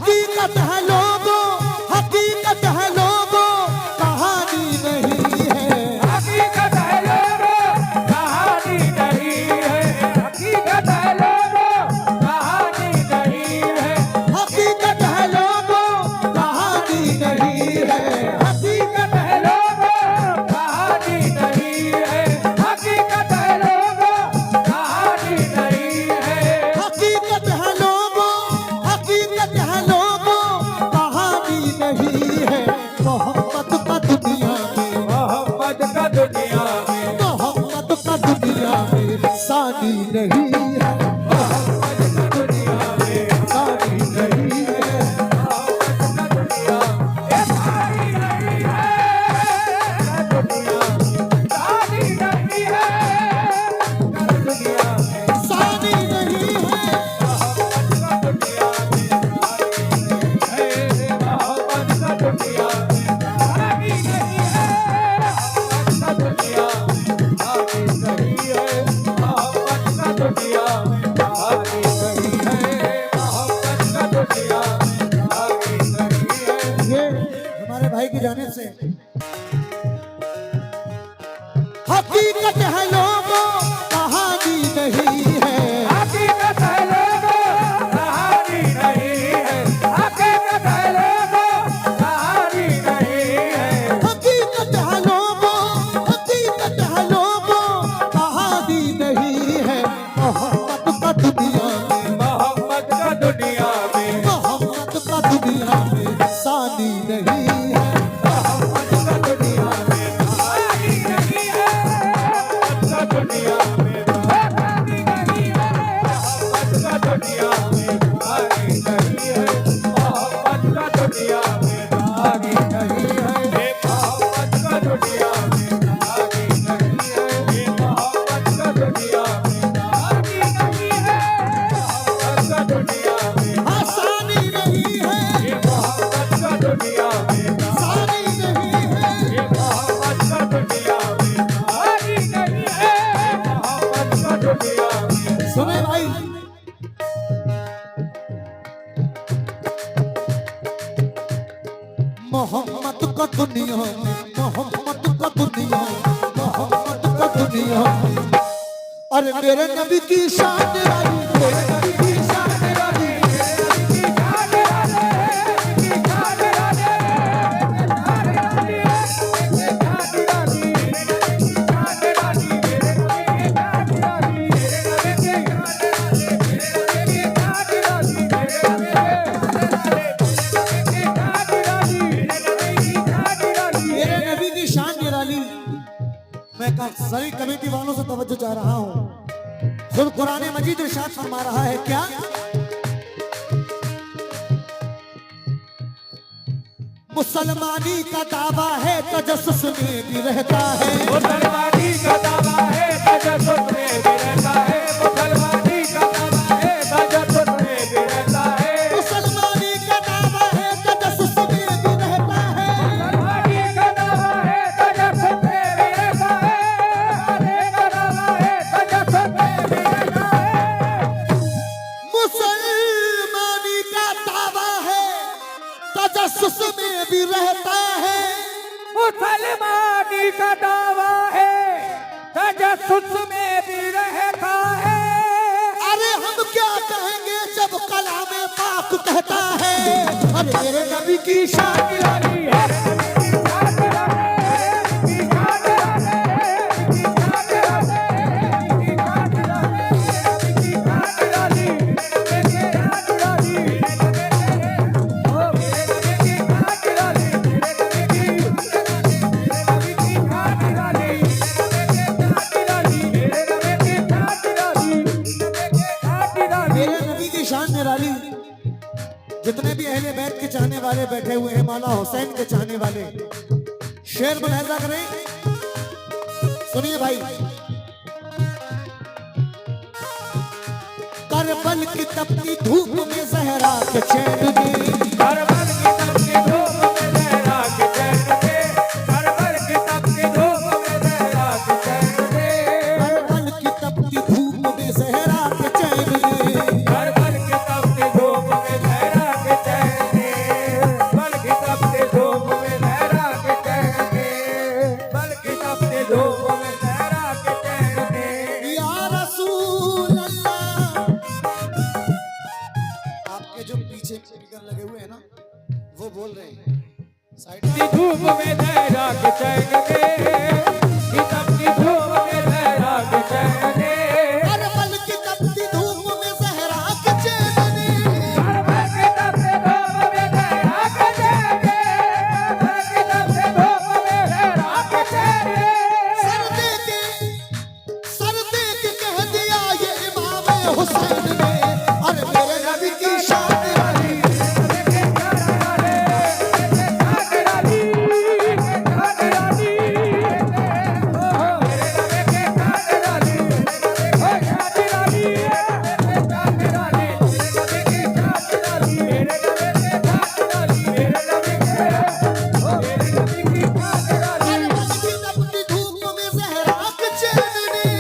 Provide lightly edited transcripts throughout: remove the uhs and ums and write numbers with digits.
हकीकत है लोगों, हकीकत है लोगों, कहानी नहीं है। हकीकत है लोगों, कहानी नहीं है। हकीकत है लोगों, कहानी नहीं है। हकीकत है लोगों, कहानी नहीं है। हकीकत है लोगों, कहानी नहीं है। हकीकत है लोगों, कहानी नहीं है। हकीकत है लोगों, हकीकत है लोगों, कहानी नहीं है। मोहब्बत का दुनिया में, मोहम्मद का दुनिया में, मोहब्बत का दुनिया में सानी नहीं है। मोहम्मद का दुनिया में, सानी नहीं है। मोहम्मद का दुनिया में सानी नहीं है। दुनिया में सानी नहीं है। दुनिया में सानी नहीं है। मोहम्मद का दुनिया में मोहम्मद का दुनिया में सानी नहीं है। मोहम्मद का दुनिया में सानी नहीं है। मोहम्मद का दुनिया में सानी नहीं है। मोहम्मद का दुनिया में सानी नहीं है। ये हमारे भाई की जानिब से हकीकत है लोगों, कहानी नहीं है। हकीकत है लोगों, कहानी नहीं है। हकीकत है लोगों, कहानी नहीं है। हकीकत है लोगों, हकीकत है लोगों, कहानी नहीं है। मोहब्बत का दुनिया में, मोहम्मद का दुनिया में, मोहब्बत का दुनिया में सानी नहीं है। मोहम्मद का दुनिया में कहानी नहीं है। मोहम्मद का दुनिया में कहानी नहीं है। मोहम्मद का दुनिया में कहानी नहीं है। मोहम्मद का दुनिया में कहानी नहीं है। मोहम्मद का दुनिया में कहानी नहीं है। मोहम्मद का दुनिया में कहानी नहीं है। मोहम्मद का दुनिया में आसानी नहीं है। मोहम्मद का दुनिया में सानी नहीं है। मोहम्मद का दुनिया में कहानी नहीं है। मोहम्मद का दुनिया में सुने भाई, मोहम्मद का दुनिया में, मोहम्मद का दुनिया, मोहम्मद का दुनिया। अरे मेरे नबी की शान वाली, मेरे नबी की शान वाली, मेरे नबी की शान निराली। मैं सारी कमेटी वालों से तवज्जो चाह रहा हूँ। खुद कुरान मजीद इरशाद फरमा रहा है क्या? मुसलमानी का दावा है तजस्सुस में भी रहता है। मुसलमानी का दावा है तजस्सुस में भी रहता है। मुसलमानी का दावा है तजस्सुस में भी रहता है। मुसलमानी का दावा है तजस्सुस में भी रहता है। मुसलमानी का दावा है तजस्सुस में भी रहता है। मुसलमानी का दावा है तजस्सुस में भी रहता है। मुसलमानी का दावा है तजस्सुस में भी रहता है। मुसलमानी का दावा है तजस्सुस में भी रहता है। अरे हम क्या कहेंगे जब कलाम पाक कहता है? अरे मेरे नबी की शान निराली है। मेरे नबी की शान निराली। जितने भी अहले बैत के चाहने वाले बैठे हुए हैं, मौला हुसैन के चाहने वाले, शेर मुलाहिजा करें, सुनिए भाई। करबल की तपती धूप में जहरा के चैन दे, करबल की तपती धूप में जहरा के चैन दे। करबल की तपती धूप में जहरा के चैन दे। करबल की तपती धूप में जहरा के चैन दे। करबल की तपती धूप में जहरा के चैन पीछे स्पीकर लगे हुए हैं ना, वो बोल रहे हैं साइड की धूप में जहरा के चैन में, कि तपती धूप में जहरा के चैन में, हर पल की तपती धूप में जहरा के चैन में, हर पल की तपती धूप में जहरा के चैन में, हर पल की तपती धूप में जहरा के चैन में। सर दे के कह दिया ये इमाम हुसैन ने, अरे मेरे नबी की शान वाली तपती धूप में जहरा के चैन में,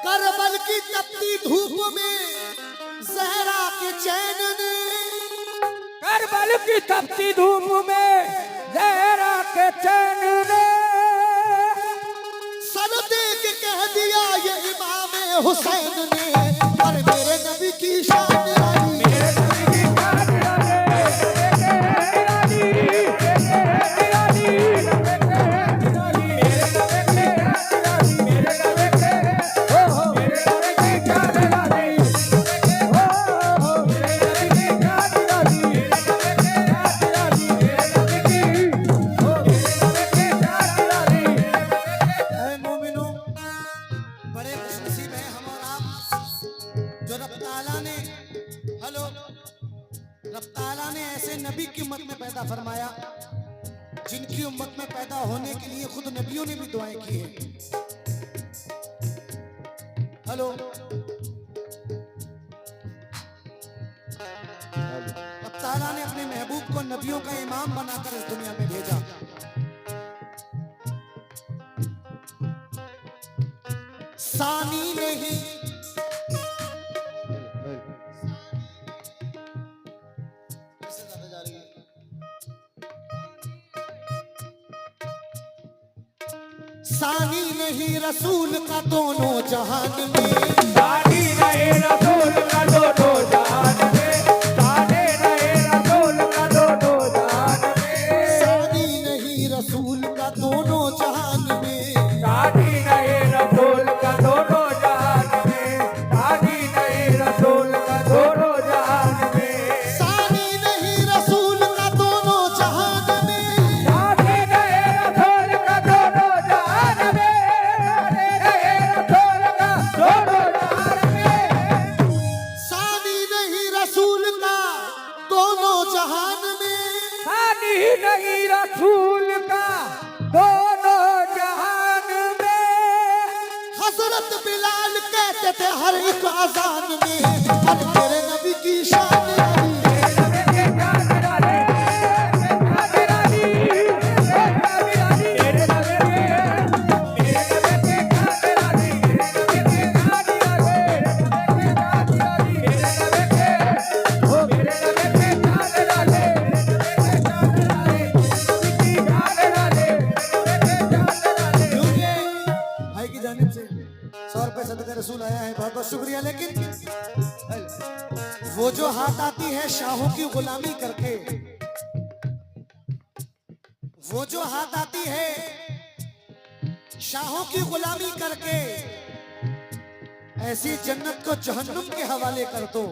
करबल की तपती धूप में जहरा के चैन ने, करबल की तपती धूप में जहरा के चैन ने, सर दे के कह दिया ये इमाम हुसैन ने, अरे मेरे नबी की शान वाली मेरे नबी की शान ऐ मोमिनो, बड़े खुशनसीब हैं हम और आप जो रब ताला ने रब ताला ने ऐसे नबी की उम्मत में पैदा फरमाया जिनकी उम्मत में पैदा होने के लिए खुद नबियों ने भी दुआएं की हैं। हेलो, रब ताला ने अपने महबूब को नबियों का इमाम बनाकर इस दुनिया में भेजा। सानी नहीं सानी नहीं रसूल का दोनों जहान में, सानी रहे रसूल का दोनों जहान में, सानी रहे रसूल का दोनों जहान में, सानी नहीं रसूल का दोनों जहान में, सानी रहे रसूल का दोनों जहान में, सानी रहे रसूल का दोनों जहान में, सानी नहीं रसूल का दोनों जहान में, सानी रहे रसूल का दोनों जहान में, सानी रहे रसूल का दोनों जहान में, सानी नहीं रसूल का दोनों जहान में, सानी नहीं रसूल का दोनों जहान में। हजरत बिलाल कहते थे हर एक अजान में, अरे तेरे नबी की शान वाली भाई की जानिब से 100 रुपए सदका रसूल आया है, बहुत बहुत शुक्रिया। लेकिन वो जो हाथ आती है शाहों की गुलामी करके, वो जो हाथ आती है शाहों की गुलामी करके, ऐसी जन्नत को जहन्नुम के हवाले कर दो।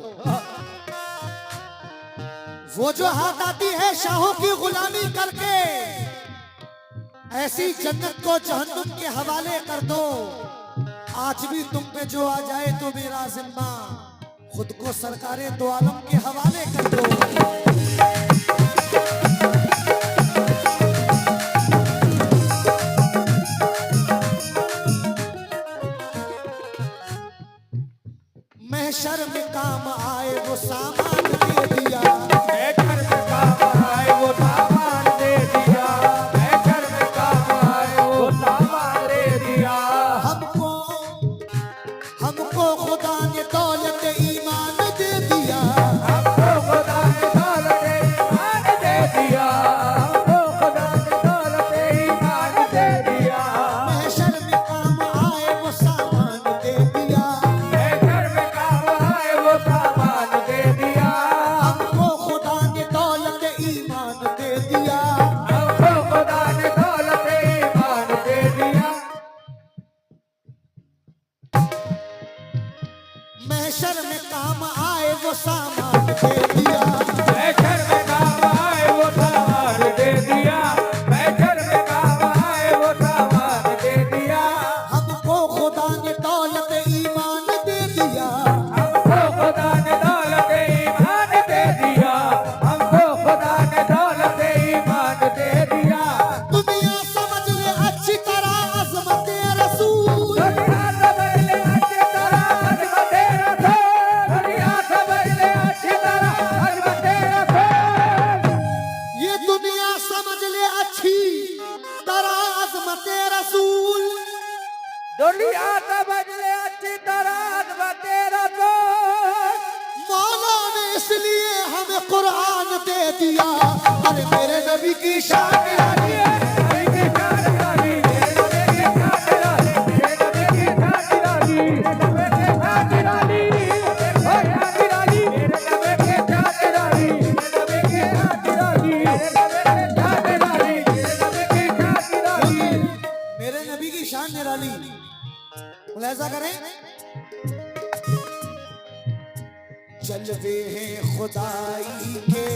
वो जो हाथ आती है शाहों की गुलामी करके, ऐसी जन्नत को जहन्नुम के हवाले कर दो। आज भी तुम पे जो आ जाए तो मेरा जिम्मा, खुद को सरकारे दो आलम के हवाले कर दो। महशर में काम आए वो सामान दे दिया, महशर में काम आए वो सामान दे दिया, महशर में काम आए वो सामान दे दिया। हमको हमको खुदा ने दौलत ईमान दे दिया, हमको खुदा ने दौलत ईमान दे दिया, हमको खुदा ने दौलत ईमान दे दिया। महशर में काम आए वो सामान दे दिया, महशर में काम आए वो सामान दे दिया, महशर में काम आए वो सामान दे दिया। हमको खुदा ने दौलत ईमान दे दिया, हमको खुदा ने दौलत ईमान दे दिया, हमको खुदा ने दौलत ईमान दे दिया। दुनिया समझ ले अच्छी तरह अज़मत रसूल, दुनिया समझ ले अच्छी तरह अज़मत रसूल, दुनिया समझ ले अच्छी तरह अज़मत रसूल। ये दुनिया समझ ले अच्छी तरह अज़मत रसूल। दुनिया समझ ले अच्छी तरह अज़मत रसूल। मौला ने इसलिए हमें कुरान दे दिया, अरे मेरे नबी की शान निराली है, मेरे नबी की शान निराली। मुलाहिजा करें, जलवे हैं खुदाई के,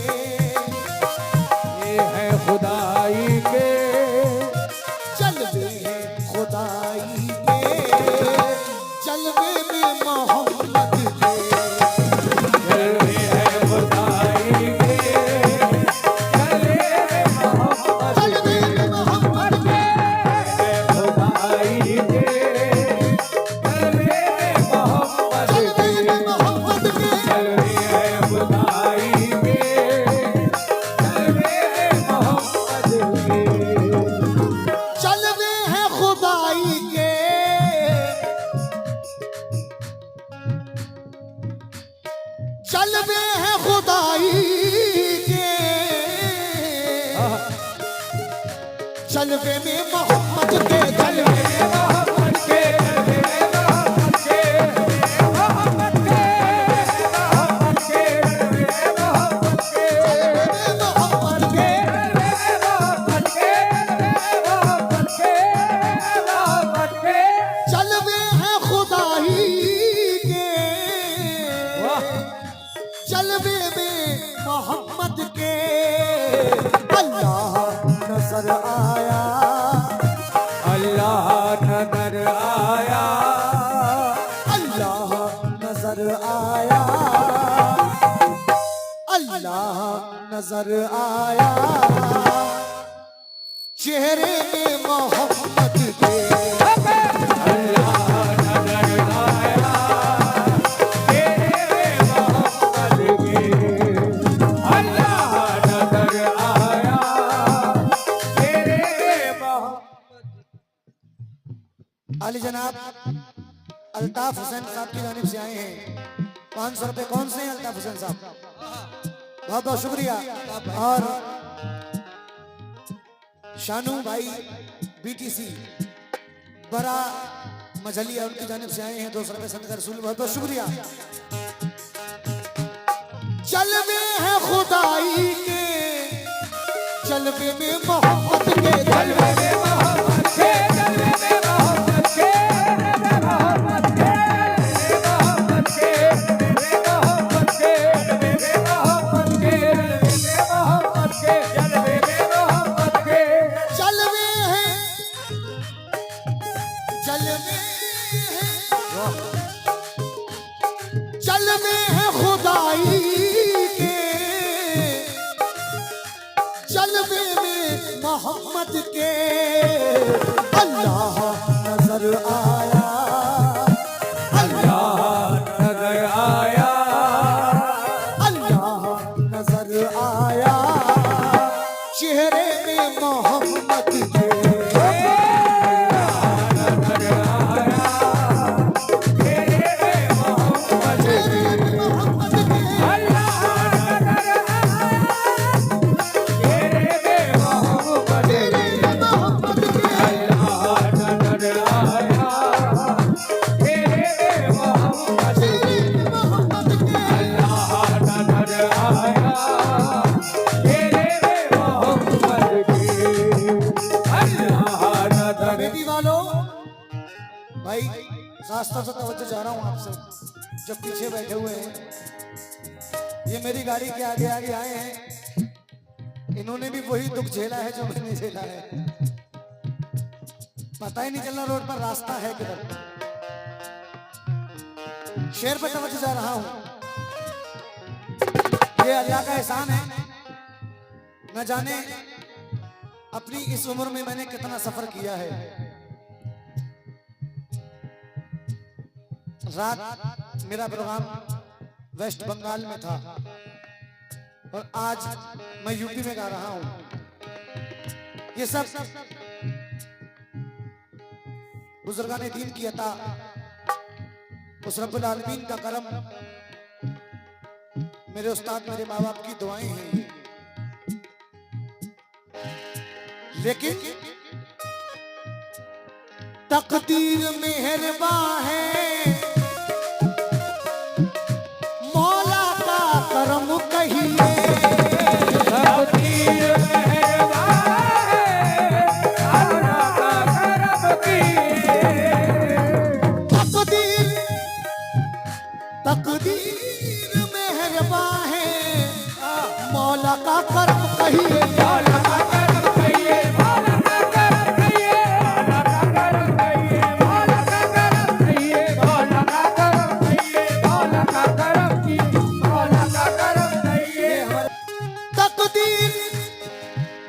ये है खुदाई के, जलवे हैं खुदाई के, जलवे में मोहम्मद के, जलवे है खुदाई के, जलवे में मोहम्मद जलवे में मोहम्मद के, है खुदाई के, जलवे में मोहम्मद जलवे के, में मोहम्मद के, जलवे है खुदाई के, जलवे में मोहम्मद के। जलवे हैं खुदाई के, जलवे हैं खुदाई के, जलवे में मोहम्मद के, जलवे में मोहम्मद के, जलवे में मोहम्मद के, मोहम्मद के, मोहम्मद के, जलवे में मोहम्मद के, मोहम्मद के, मोहम्मद के, मोहम्मद के, मोहम्मद के। जलवे हैं खुदाई के, जलवे में मोहम्मद के। अल्लाह नजर आया, अल्लाह नजर आया, अल्लाह नजर आया, अल्लाह नजर आया, चेहरे में मोहम्मद के, अल्लाह नजर आया, तेरे मोहम्मद के, अल्लाह नजर आया, तेरे मोहम्मद। अली जनाब अल्ताफ हुसैन साहब की जानिब से आए हैं। 500 रुपए कौन से हैं अल्ताफ हुसैन साहब? बहुत बहुत शुक्रिया। और शानू भाई बीटीसी बड़ा मजलिया उनकी जानिब से आए हैं 200 रुपए सदका रसूल, बहुत बहुत शुक्रिया। जलवे हैं खुदाई के, जलवे में मोहब्बत के, जलवे में मोहम्मद के, जलवे में मोहम्मद के, मोहम्मद के, मोहम्मद के, मोहम्मद के, मोहम्मद के, मोहम्मद के, जलवे में मोहम्मद के। जलवे हैं, जलवे हैं, जलवे हैं खुदाई के, जलवे में मोहम्मद के। अल्लाह नजर आया, अल्लाह नजर आया, अल्लाह नजर आया, चेहरे में मोहम्मद के। भाई खास तौर से तवज्जो चाह रहा हूँ आपसे, जो पीछे बैठे हुए हैं, ये मेरी गाड़ी के आगे आगे आए हैं। इन्होंने भी वही दुख झेला है जो मैंने झेला है। पता ही नहीं चल रहा रोड पर रास्ता है किधर। शेर पे तवज्जो जा रहा हूं। ये अल्लाह का एहसान है, न जाने अपनी इस उम्र में मैंने कितना सफर किया है। रात मेरा प्रोग्राम वेस्ट बंगाल में था और आज मैं यूपी में गा रहा हूं। ये सब बुजुर्गान दीन की अता, उस रब्बुल आलमीन का करम, मेरे उस्ताद मेरे माँ बाप की दुआएं हैं। लेकिन तकदीर मेहरबान है, मौला का करम कहिए। तकदीर मेहरबान है, मौला का करम कहिए। तकदीर मेहरबान है, मौला का करम कहिए। मौला का करम कहिए, मौला का करम कहिए, मौला का करम कहिए, मौला का करम कहिए, मौला का करम कहिए, मौला का करम कहिए, मौला का करम कहिए।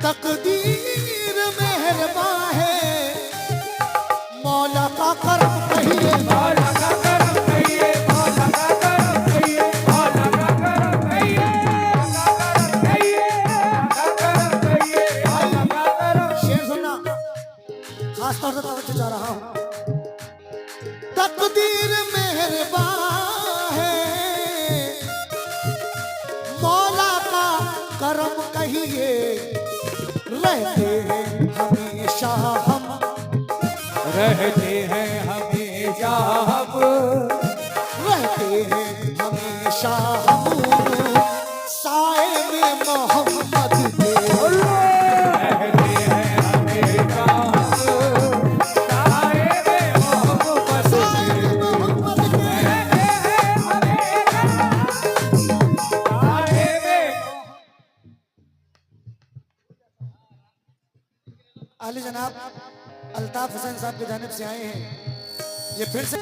तकदीर मेहरबान है, मौला का करम कहिए। मौला का करम कहिए, मौला का करम कहिए, मौला का करम कहिए, मौला का करम कहिए, मौला का करम। शेर सुनना, खास तौर से तवज्जो जा रहा हूं। तकदीर मेहरबान है, मौला का करम कहिए। रहते हैं हमेशा हम, रहते हैं हमेशा हम, रहते हैं हमेशा हम साए में मोहम्मद के। रहते हैं हमेशा हम साए में मोहब्बत साए के। में मोहम्मद के। रहते हैं हमेशा साए में। आली जनाब अल्ताफ हुसैन साहब की जानिब से आए हैं। ये फिर से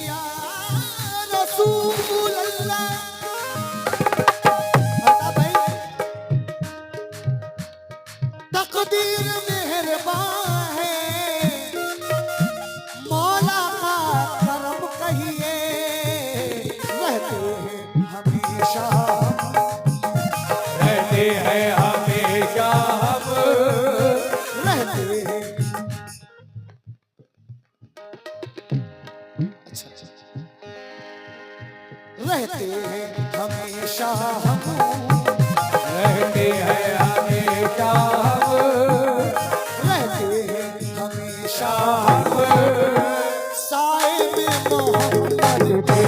या रसूल अल्लाह। अल्ताफ भाई, तकदीर मेहरबान है, मौला का करम कहिए। रहते हैं हमेशा हम, रहते हैं हमेशा हम, रहते हैं। अच्छा, रहते हैं हमेशा हम, रहते हैं हमेशा हम, रहते हैं हमेशा हम साए में मोहम्मद के।